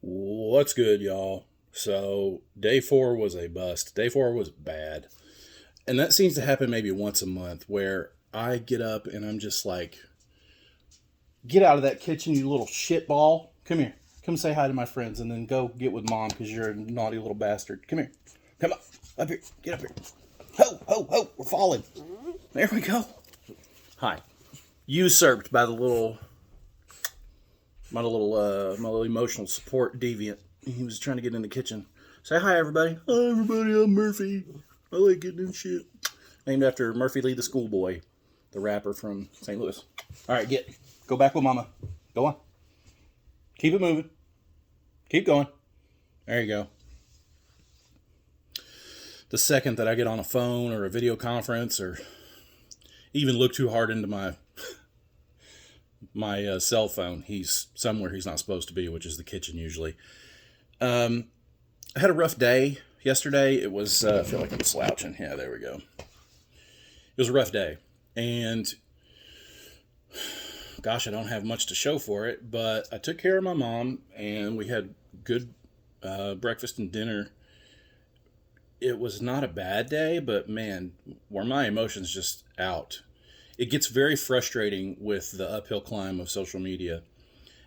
What's good, y'all? So, day four was a bust. Day four was bad. And that seems to happen maybe once a month where I get up and I'm just like, get out of that kitchen, you little shit ball. Come here. Come say hi to my friends and then go get with mom because you're a naughty little bastard. Come here. Come on. Up here. Get up here. Ho, ho, ho. We're falling. There we go. Hi. Usurped by my little emotional support deviant. He was trying to get in the kitchen. Say hi, everybody. Hi, everybody. I'm Murphy. I like getting in shit. Named after Murphy Lee, the schoolboy, the rapper from St. Louis. All right, go back with mama. Go on. Keep it moving. Keep going. There you go. The second that I get on a phone or a video conference or even look too hard into my cell phone, he's somewhere he's not supposed to be, which is the kitchen usually. I had a rough day yesterday. It was, I feel like I'm slouching. Yeah, there we go. It was a rough day. And gosh, I don't have much to show for it, but I took care of my mom and we had good breakfast and dinner. It was not a bad day, but man, were my emotions just out. It gets very frustrating with the uphill climb of social media.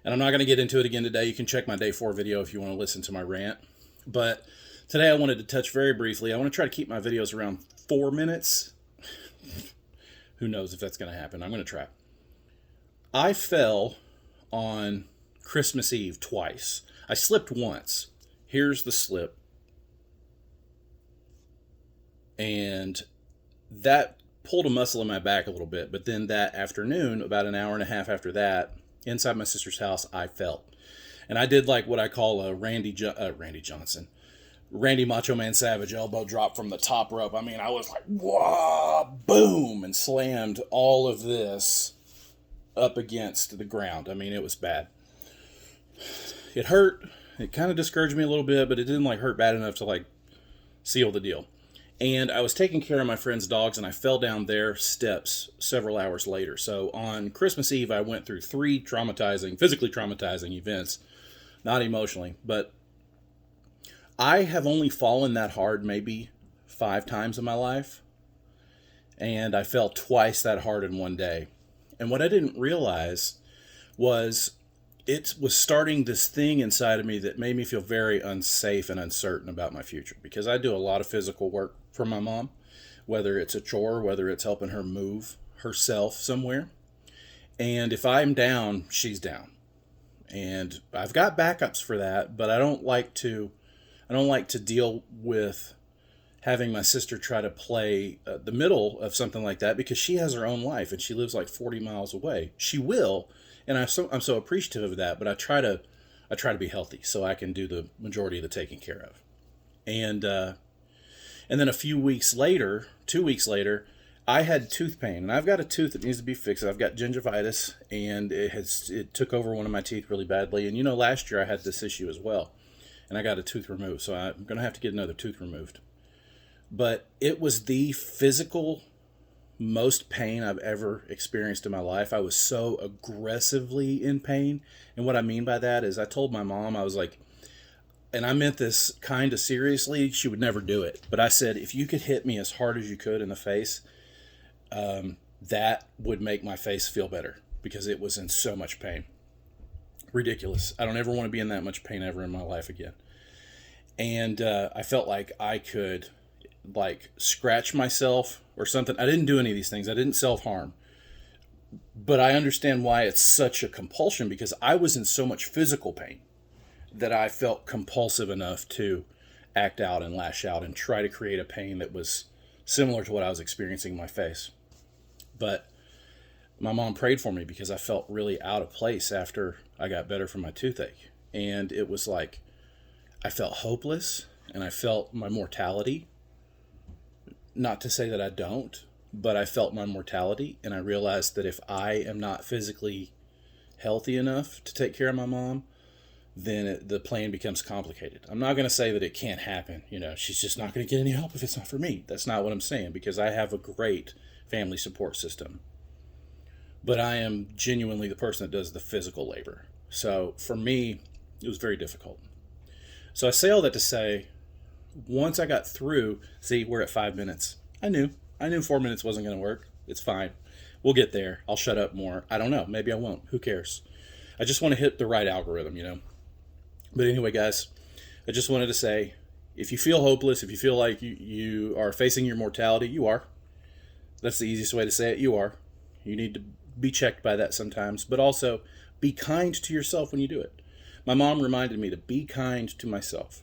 And I'm not going to get into it again today. You can check my day 4 video if you want to listen to my rant. But today I wanted to touch very briefly. I want to try to keep my videos around 4 minutes. Who knows if that's going to happen. I'm going to try. I fell on Christmas Eve twice. I slipped once. Here's the slip. And that pulled a muscle in my back a little bit. But then that afternoon, about an hour and a half after that, inside my sister's house, I fell. And I did like what I call a Randy Macho Man Savage elbow drop from the top rope. I mean, I was like, whoa, boom, and slammed all of this up against the ground. I mean, it was bad. It hurt. It kind of discouraged me a little bit, but it didn't like hurt bad enough to like seal the deal. And I was taking care of my friend's dogs, and I fell down their steps several hours later. So on Christmas Eve, I went through 3 physically traumatizing events. Not emotionally, but I have only fallen that hard maybe 5 times in my life. And I fell twice that hard in one day. And what I didn't realize was it was starting this thing inside of me that made me feel very unsafe and uncertain about my future. Because I do a lot of physical work for my mom, whether it's a chore, whether it's helping her move herself somewhere. And if I'm down, she's down. And I've got backups for that, but I don't like to deal with having my sister try to play the middle of something like that because she has her own life and she lives like 40 miles away. She will, and I'm so appreciative of that, but I try to be healthy so I can do the majority of the taking care of. And then a few weeks later, 2 weeks later, I had tooth pain, and I've got a tooth that needs to be fixed. I've got gingivitis, and it took over one of my teeth really badly. And last year I had this issue as well, and I got a tooth removed, so I'm going to have to get another tooth removed. But it was the physical most pain I've ever experienced in my life. I was so aggressively in pain, and what I mean by that is I told my mom, I was like, and I meant this kind of seriously, she would never do it. But I said, if you could hit me as hard as you could in the face, that would make my face feel better because it was in so much pain. Ridiculous. I don't ever want to be in that much pain ever in my life again. And I felt like I could like scratch myself or something. I didn't do any of these things. I didn't self-harm. But I understand why it's such a compulsion because I was in so much physical pain that I felt compulsive enough to act out and lash out and try to create a pain that was similar to what I was experiencing in my face. But my mom prayed for me because I felt really out of place after I got better from my toothache. And it was like, I felt hopeless and I felt my mortality. Not to say that I don't, but I felt my mortality. And I realized that if I am not physically healthy enough to take care of my mom, then the plan becomes complicated. I'm not going to say that it can't happen. She's just not going to get any help if it's not for me. That's not what I'm saying because I have a great family support system. But I am genuinely the person that does the physical labor. So for me, it was very difficult. So I say all that to say, once I got through, see, we're at 5 minutes. I knew 4 minutes wasn't going to work. It's fine. We'll get there. I'll shut up more. I don't know. Maybe I won't. Who cares? I just want to hit the right algorithm, you know? But anyway, guys, I just wanted to say, if you feel hopeless, if you feel like you are facing your mortality, you are. That's the easiest way to say it. You are. You need to be checked by that sometimes, but also be kind to yourself when you do it. My mom reminded me to be kind to myself.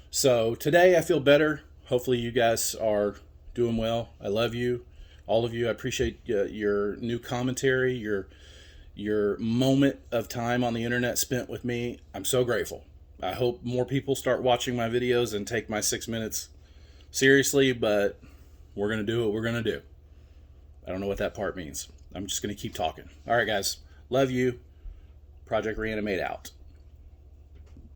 So today I feel better. Hopefully you guys are doing well. I love you, all of you. I appreciate your new commentary, your moment of time on the internet spent with me. I'm so grateful. I hope more people start watching my videos and take my 6 minutes seriously, but we're going to do what we're going to do. I don't know what that part means. I'm just going to keep talking. All right, guys. Love you. Project Reanimate out.